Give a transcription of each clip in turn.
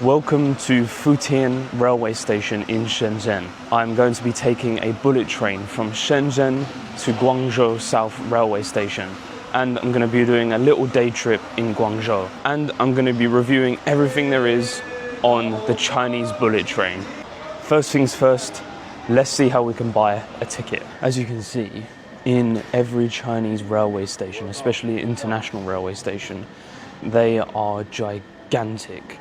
Welcome to Futian railway station in Shenzhen. I'm going to be taking a bullet train from Shenzhen to Guangzhou South railway station. And I'm going to be doing a little day trip in Guangzhou. And I'm going to be reviewing everything there is on the Chinese bullet train. First things first, let's see how we can buy a ticket. As you can see, in every Chinese railway station, especially international railway station, they are gigantic.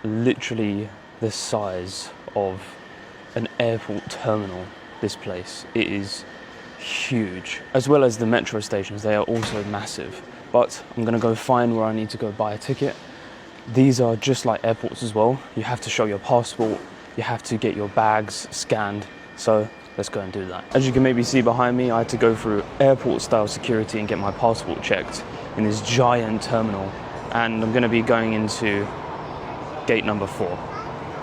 Literally the size of an airport terminal, this place. It is huge. As well as the metro stations, they are also massive. But I'm gonna go find where I need to go buy a ticket. These are just like airports as well. You have to show your passport, you have to get your bags scanned. So let's go and do that. As you can maybe see behind me, I had to go through airport style security and get my passport checked in this giant terminal. And I'm gonna be going into gate number 4.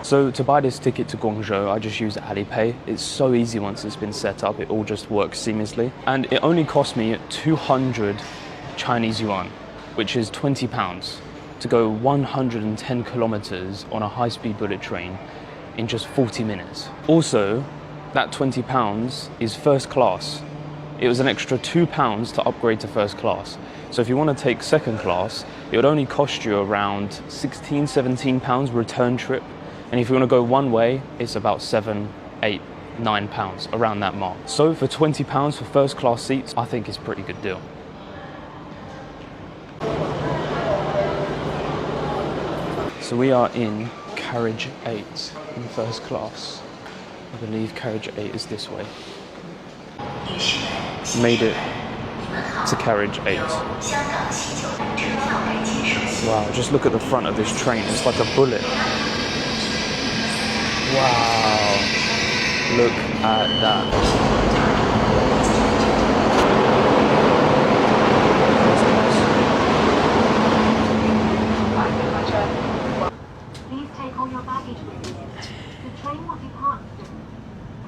So to buy this ticket to Guangzhou, I just use Alipay. It's so easy once it's been set up, it all just works seamlessly. And it only cost me 200 Chinese yuan, which is £20, to go 110 kilometers on a high-speed bullet train in just 40 minutes. Also, that £20 is first class. It was an extra £2 to upgrade to first class. So if you want to take second class, it would only cost you around £16, £17 return trip. And if you want to go one way, it's about £7, £8, £9, around that mark. So for £20 for first class seats, I think it's a pretty good deal. So we are in carriage 8 in first class. I believe carriage 8 is this way. Made it to carriage 8. Wow, just look at the front of this train, it's like a bullet. Wow, look at that. Please take all your baggage with you. The train will depart soon.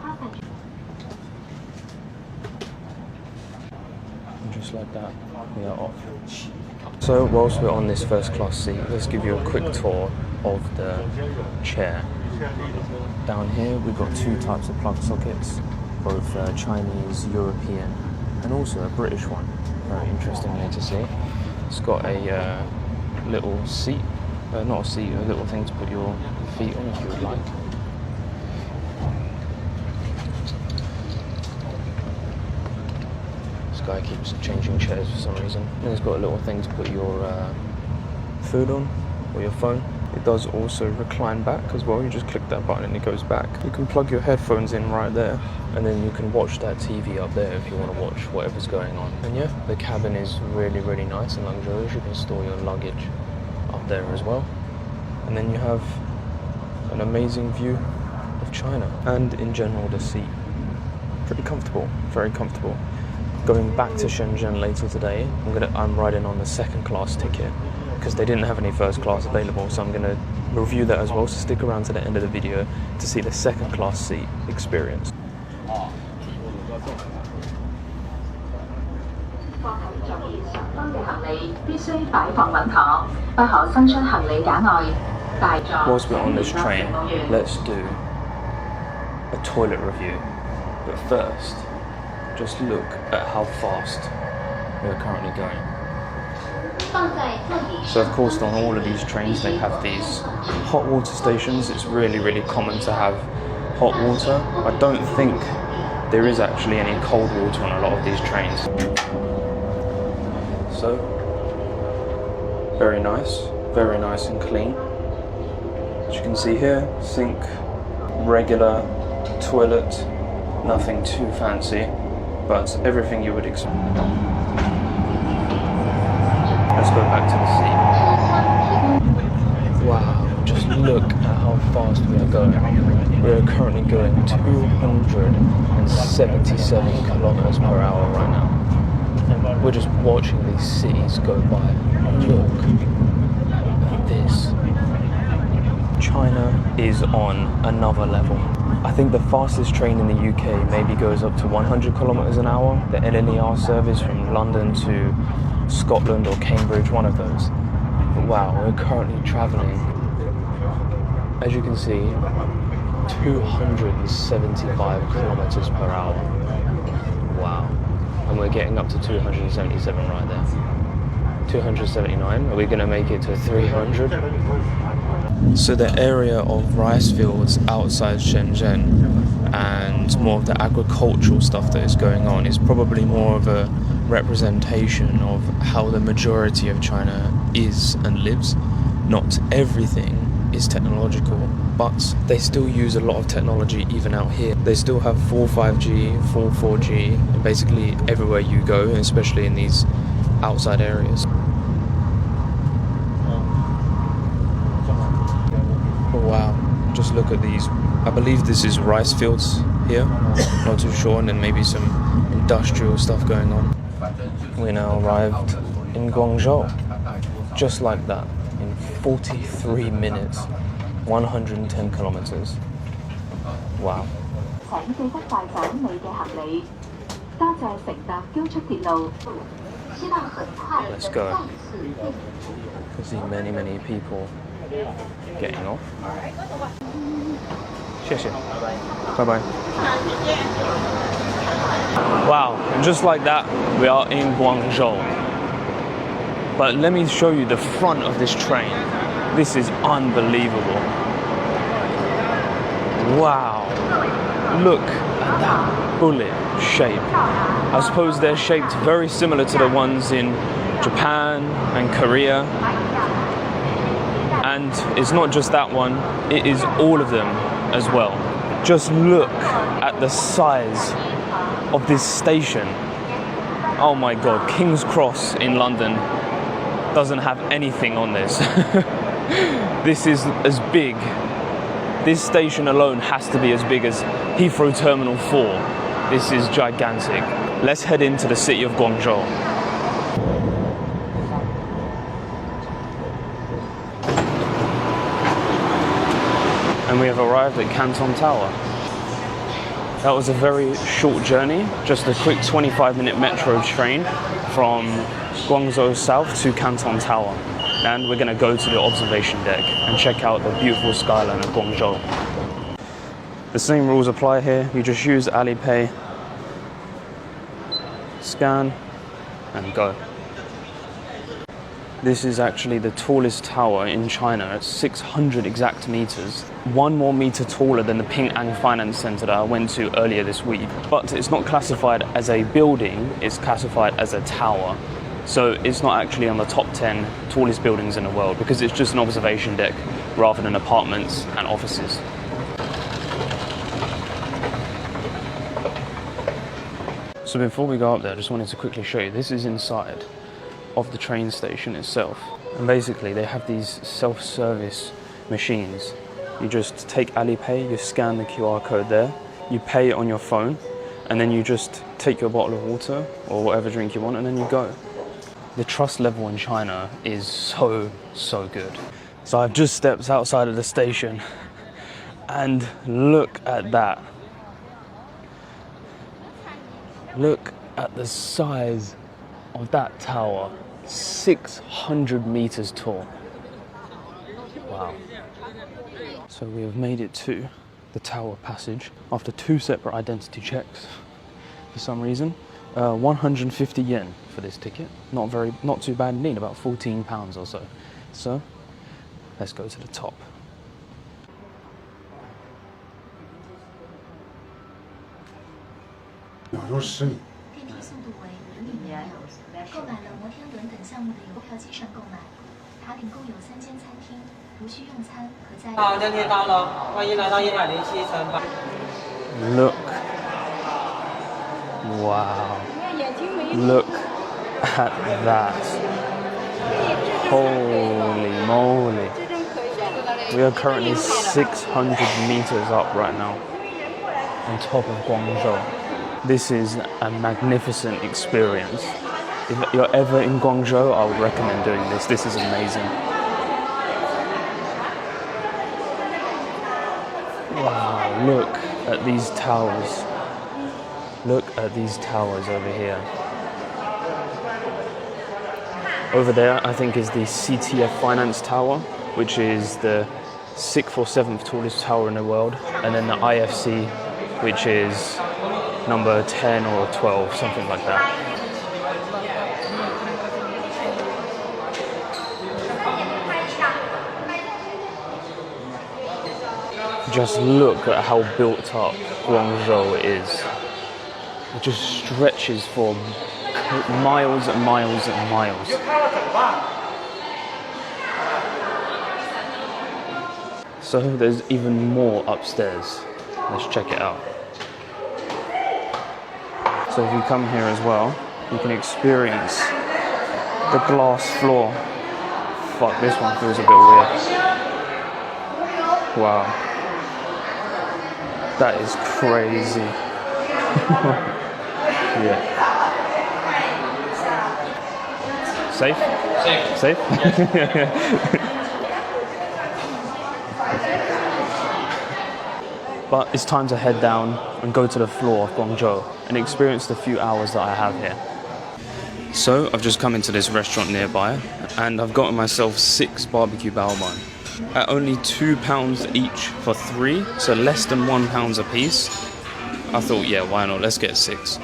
Passenger. Just like that, we are off. So whilst we're on this first class seat, let's give you a quick tour of the chair. Down here we've got 2 types of plug sockets, both Chinese, European, and also a British one. Very interestingly to see. It's got a little seat, not a seat, a little thing to put your feet on if you would like. Guy keeps changing chairs for some reason. And it's got a little thing to put your food on or your phone. It does also recline back as well. You just click that button and it goes back. You can plug your headphones in right there, and then you can watch that TV up there if you want to watch whatever's going on. And yeah, the cabin is really, really nice and luxurious. You can store your luggage up there as well. And then you have an amazing view of China. And in general, the seat, pretty comfortable, very comfortable. Going back to Shenzhen later today, I'm riding on the second class ticket because they didn't have any first class available, so I'm going to review that as well, so stick around to the end of the video to see the second class seat experience. Whilst we're on this train, let's do a toilet review, but first, just look at how fast we're currently going. So of course on all of these trains they have these hot water stations. It's really, really common to have hot water. I don't think there is actually any cold water on a lot of these trains. So, very nice and clean. As you can see here, sink, regular toilet, nothing too fancy, but everything you would expect. Let's go back to the seat. Wow, just look at how fast we are going. We are currently going 277 kilometers per hour right now. We're just watching these cities go by. Look at this. China is on another level. I think the fastest train in the UK maybe goes up to 100 kilometers an hour. The LNER service from London to Scotland or Cambridge, one of those. But wow, we're currently traveling As you can see, 275 kilometers per hour. Wow. And we're getting up to 277 right there. 279. Are we going to make it to 300? So the area of rice fields outside Shenzhen and more of the agricultural stuff that is going on is probably more of a representation of how the majority of China is and lives. Not everything is technological, but they still use a lot of technology even out here. They still have full 5G, full 4G, and basically everywhere you go, especially in these outside areas. Oh wow, just look at these. I believe this is rice fields here, not too sure, and then maybe some industrial stuff going on. We now arrived in Guangzhou, just like that, in 43 minutes, 110 kilometers. Wow. Let's go. You can see many people getting off. 谢谢. Bye-bye. Wow, and just like that, we are in Guangzhou. But let me show you the front of this train. This is unbelievable. Wow. Look at that bullet shape. I suppose they're shaped very similar to the ones in Japan and Korea. And it's not just that one, it is all of them as well. Just look at the size of this station. Oh my God, King's Cross in London doesn't have anything on this. This is as big. This station alone has to be as big as Heathrow Terminal 4. This is gigantic. Let's head into the city of Guangzhou. And we have arrived at Canton Tower. That was a very short journey, just a quick 25-minute metro train from Guangzhou South to Canton Tower. And we're going to go to the observation deck and check out the beautiful skyline of Guangzhou. The same rules apply here. You just use Alipay, scan, and go. This is actually the tallest tower in China at 600 exact meters. 1 more meter taller than the Ping An Finance Center that I went to earlier this week. But it's not classified as a building, it's classified as a tower. So it's not actually on the top 10 tallest buildings in the world because it's just an observation deck rather than apartments and offices. So before we go up there, I just wanted to quickly show you, this is inside of the train station itself. And basically they have these self-service machines. You just take Alipay, you scan the QR code there, you pay it on your phone, and then you just take your bottle of water or whatever drink you want, and then you go. The trust level in China is so good. So I've just stepped outside of the station and look at that. Look at the size of that tower, 600 meters tall. Wow. So we have made it to the Tower Passage after 2 separate identity checks for some reason. 150 yen for this ticket. Not too bad indeed, about £14 or so. So let's go to the top. Look. Wow. Look at that. Holy moly. We are currently 600 meters up right now on top of Guangzhou. This is a magnificent experience. If you're ever in Guangzhou, I would recommend doing this. This is amazing. Wow, look at these towers. Look at these towers over here. Over there, I think, is the CTF Finance Tower, which is the 6th or 7th tallest tower in the world, and then the IFC, which is number 10 or 12, something like that. Just look at how built up Guangzhou is. It just stretches for miles and miles and miles. So there's even more upstairs. Let's check it out. So if you come here as well, you can experience the glass floor. Fuck, this one feels a bit weird. Wow. That is crazy. Yeah. Safe? Safe. But it's time to head down and go to the floor of Guangzhou and experience the few hours that I have here. So I've just come into this restaurant nearby and I've gotten myself 6 barbecue bao bun at only £2 each for 3, so less than £1 a piece. I thought, yeah, why not? Let's get 6.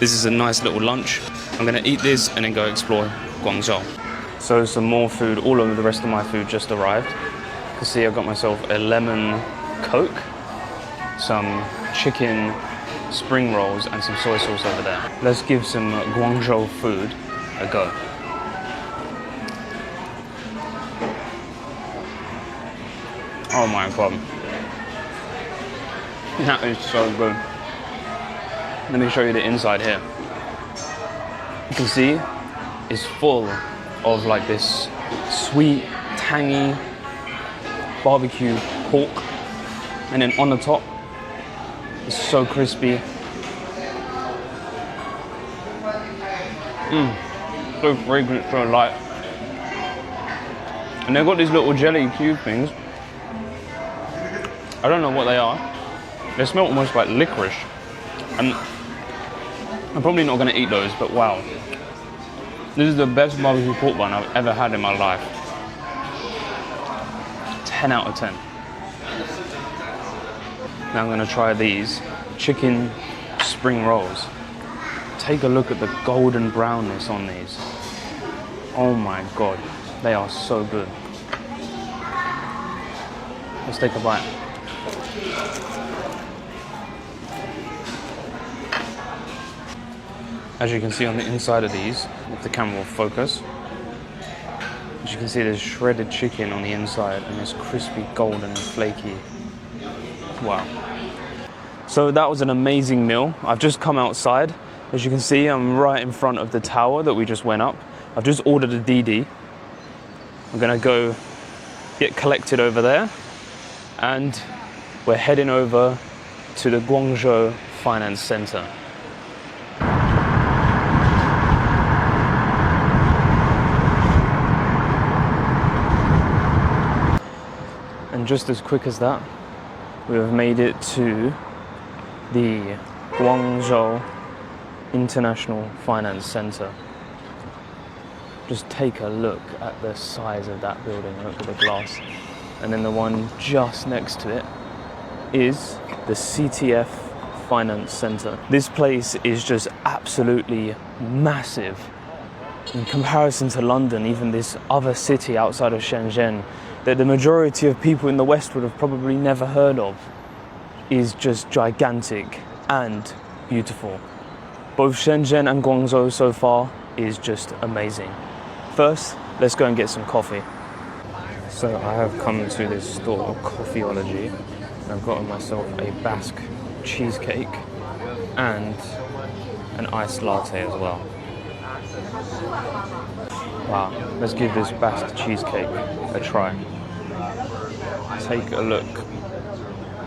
This is a nice little lunch. I'm gonna eat this and then go explore Guangzhou. So some more food. All of the rest of my food just arrived. You can see I've got myself a lemon Coke, some chicken spring rolls and some soy sauce over there. Let's give some Guangzhou food a go. Oh my god. That is so good. Let me show you the inside here. You can see it's full of like this sweet, tangy barbecue pork. And then on the top, it's so crispy. So fragrant, so light. And they've got these little jelly cube things. I don't know what they are. They smell almost like licorice. And I'm probably not gonna eat those, but wow. This is the best barbecue pork bun I've ever had in my life. 10 out of 10. Now I'm gonna try these chicken spring rolls. Take a look at the golden brownness on these. Oh my god, they are so good. Let's take a bite. As you can see on the inside of these, if the camera will focus, as you can see there's shredded chicken on the inside and it's crispy, golden and flaky. Wow. So that was an amazing meal. I've just come outside. As you can see, I'm right in front of the tower that we just went up. I've just ordered a DD. I'm gonna go get collected over there and we're heading over to the Guangzhou Finance Center. And just as quick as that, we have made it to the Guangzhou International Finance Center. Just take a look at the size of that building, look at the glass. And then the one just next to it is the CTF Finance Center. This place is just absolutely massive. In comparison to London, even this other city outside of Shenzhen, that the majority of people in the West would have probably never heard of, is just gigantic and beautiful. Both Shenzhen and Guangzhou so far is just amazing. First, let's go and get some coffee. So I have come to this store, Coffeeology, and I've gotten myself a Basque cheesecake and an iced latte as well. Wow, let's give this Basque cheesecake a try. Take a look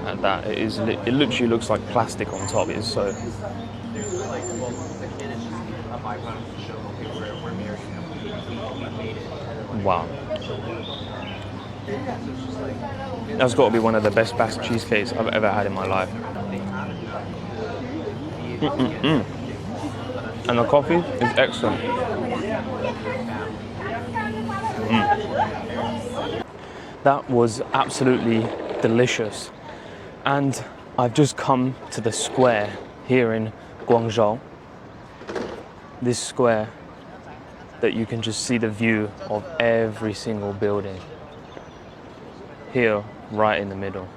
at that. It literally looks like plastic on top. It is so. Wow. That's got to be one of the best Basque cheesecakes I've ever had in my life. And the coffee is excellent. That was absolutely delicious. And I've just come to the square here in Guangzhou. This square that you can just see the view of every single building. Here, right in the middle.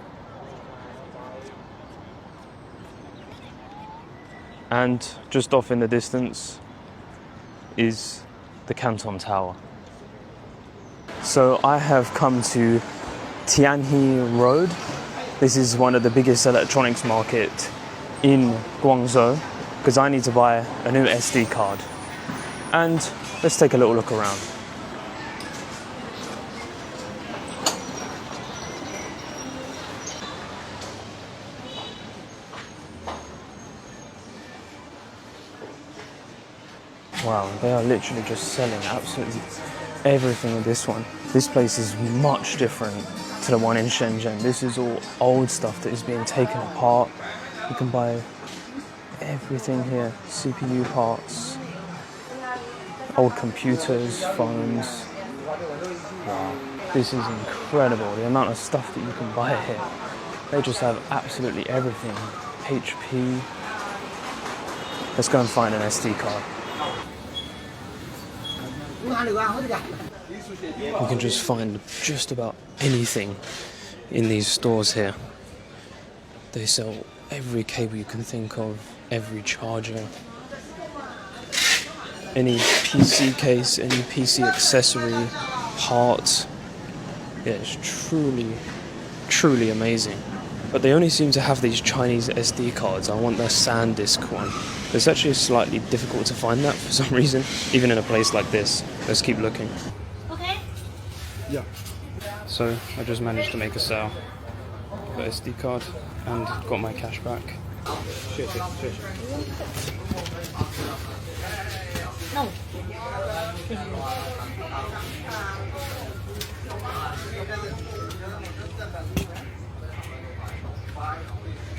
And just off in the distance is the Canton Tower. So I have come to Tianhe Road. This is one of the biggest electronics market in Guangzhou because I need to buy a new SD card. And let's take a little look around. Wow, they are literally just selling absolutely everything in this one. This place is much different to the one in Shenzhen. This is all old stuff that is being taken apart. You can buy everything here. CPU parts, old computers, phones. Wow, this is incredible, the amount of stuff that you can buy here. They just have absolutely everything. HP. Let's go and find an SD card. You can just find just about anything in these stores here. They sell every cable you can think of, every charger, any PC case, any PC accessory, parts. Yeah, it's truly amazing. But they only seem to have these Chinese SD cards. I want the SanDisk one. It's actually slightly difficult to find that for some reason, even in a place like this. Let's keep looking. Okay. Yeah. So I just managed to make a sale for SD card and got my cash back. No.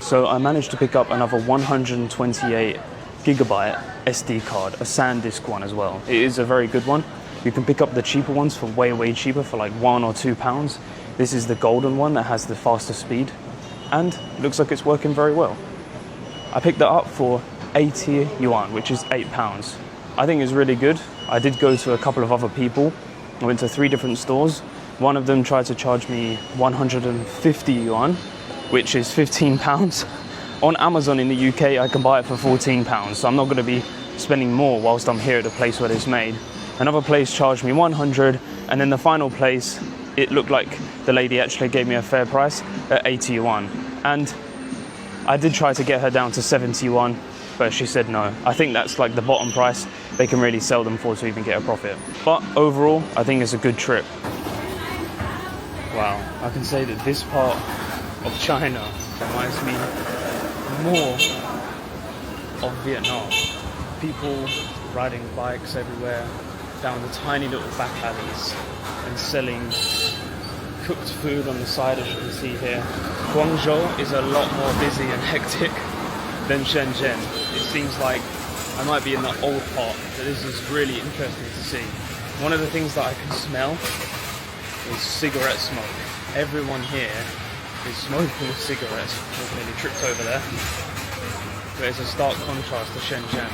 So I managed to pick up another 128 gigabyte SD card, a SanDisk one as well. It is a very good one. You can pick up the cheaper ones for way cheaper, for like £1 or £2. This is the golden one that has the faster speed and it looks like it's working very well. I picked that up for 80 yuan, which is £8. I think it's really good. I did go to a couple of other people. I went to 3 different stores. One of them tried to charge me 150 yuan, which is £15. On Amazon in the UK, I can buy it for £14, so I'm not going to be spending more whilst I'm here at the place where it's made. Another place charged me 100, and then the final place, it looked like the lady actually gave me a fair price at 80 yuan. And I did try to get her down to 70 yuan, but she said no. I think that's like the bottom price they can really sell them for to even get a profit. But overall, I think it's a good trip. Wow, I can say that this part of China reminds me more of Vietnam. People riding bikes everywhere down the tiny little back alleys and selling cooked food on the side, as you can see here. Guangzhou is a lot more busy and hectic than Shenzhen. It seems like I might be in the old part, but this is really interesting to see. One of the things that I can smell is cigarette smoke. Everyone here is smoking cigarettes. I've nearly tripped over there. But it's a stark contrast to Shenzhen,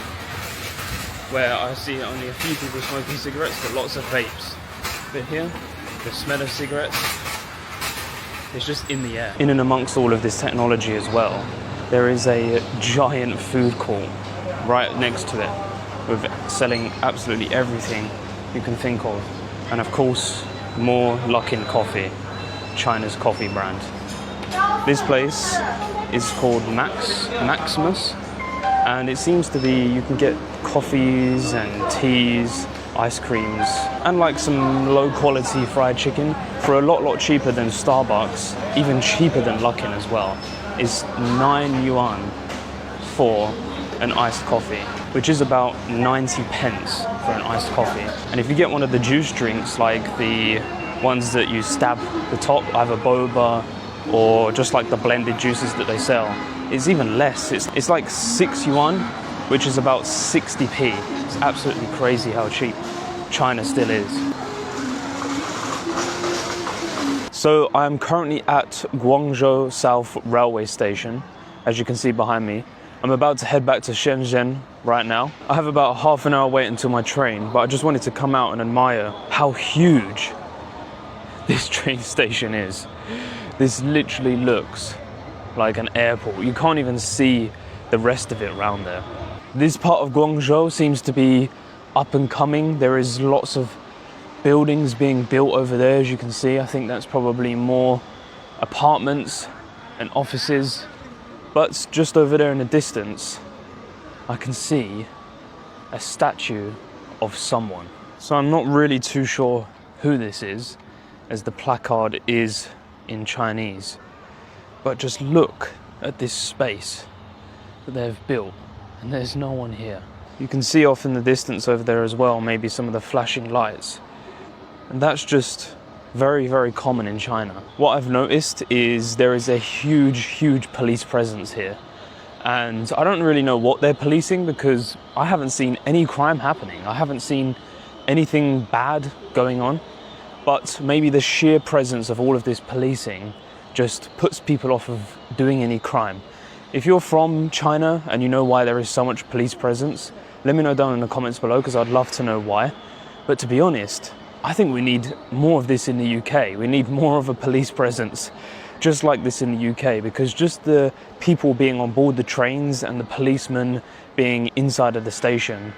where I see only a few people smoking cigarettes, but lots of vapes. But here, the smell of cigarettes is just in the air. In and amongst all of this technology as well, there is a giant food court right next to it, with selling absolutely everything you can think of. And of course, more Luckin coffee, China's coffee brand. This place is called Maximus, and it seems to be, you can get coffees and teas, ice creams, and like some low quality fried chicken for a lot cheaper than Starbucks, even cheaper than Luckin as well. Is 9 yuan for an iced coffee, which is about 90 pence for an iced coffee. And if you get one of the juice drinks, like the ones that you stab the top, either boba or just like the blended juices that they sell, it's even less. It's like 6 yuan, which is about 60p. It's absolutely crazy how cheap China still is. So I'm currently at Guangzhou South Railway Station, as you can see behind me. I'm about to head back to Shenzhen right now. I have about half an hour wait until my train, but I just wanted to come out and admire how huge this train station is. This literally looks like an airport. You can't even see the rest of it around there. This part of Guangzhou seems to be up and coming. There is lots of buildings being built over there, as you can see. I think that's probably more apartments and offices. But just over there in the distance, I can see a statue of someone. So I'm not really too sure who this is, as the placard is in Chinese. But just look at this space that they've built, and there's no one here. You can see off in the distance over there as well, maybe some of the flashing lights. And that's just very, very common in China. What I've noticed is there is a huge police presence here. And I don't really know what they're policing because I haven't seen any crime happening. I haven't seen anything bad going on. But maybe the sheer presence of all of this policing just puts people off of doing any crime. If you're from China and you know why there is so much police presence, let me know down in the comments below because I'd love to know why. But to be honest, I think we need more of this in the UK. We need more of a police presence just like this in the UK, because just the people being on board the trains and the policemen being inside of the station,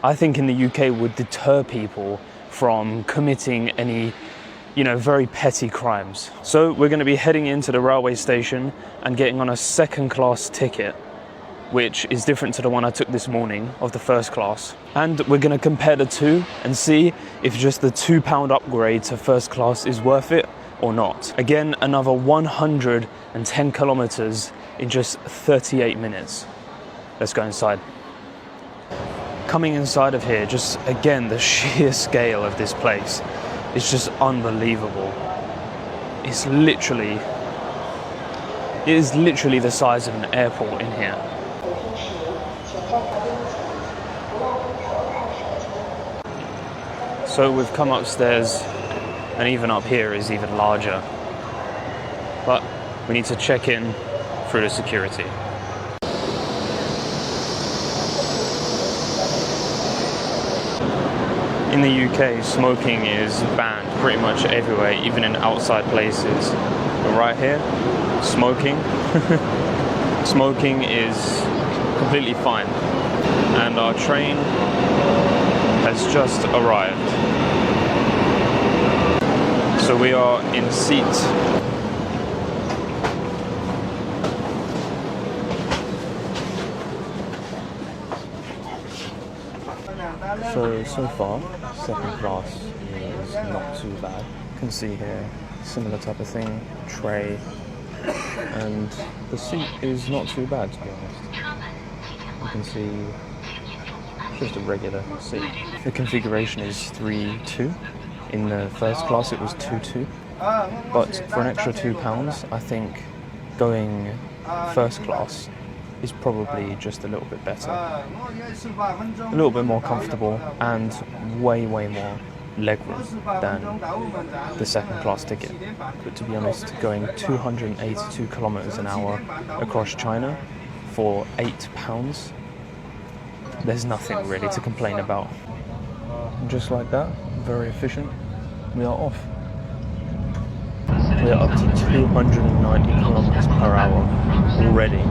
I think in the UK would deter people from committing any, very petty crimes. So we're going to be heading into the railway station and getting on a second class ticket, which is different to the one I took this morning of the first class. And we're going to compare the two and see if just the £2 upgrade to first class is worth it or not. Again, another 110 kilometers in just 38 minutes. Let's go inside. Coming inside of here, just again, the sheer scale of this place is just unbelievable. It is literally the size of an airport in here. So we've come upstairs, and even up here is even larger. But we need to check in through the security. In the UK, smoking is banned pretty much everywhere, even in outside places. But right here, smoking is completely fine. And our train has just arrived. So we are in seat So far, second class is not too bad. You can see here, similar type of thing, tray, and the seat is not too bad, to be honest. You can see just a regular seat. The configuration is 3-2. In the first class it was 2-2. But for an extra £2, I think going first class is probably just a little bit better. A little bit more comfortable and way more legroom than the second class ticket. But to be honest, going 282 kilometers an hour across China for £8, there's nothing really to complain about. And just like that, very efficient, we are off. We are up to 290 kilometers per hour already.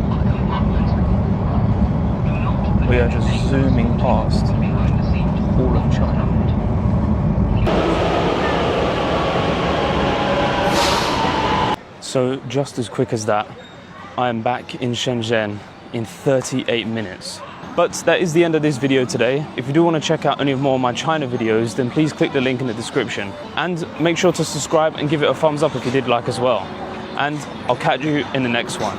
We are just zooming past all of China. So just as quick as that, I am back in Shenzhen in 38 minutes. But that is the end of this video today. If you do want to check out any more of my China videos, then please click the link in the description. And make sure to subscribe and give it a thumbs up if you did like as well. And I'll catch you in the next one.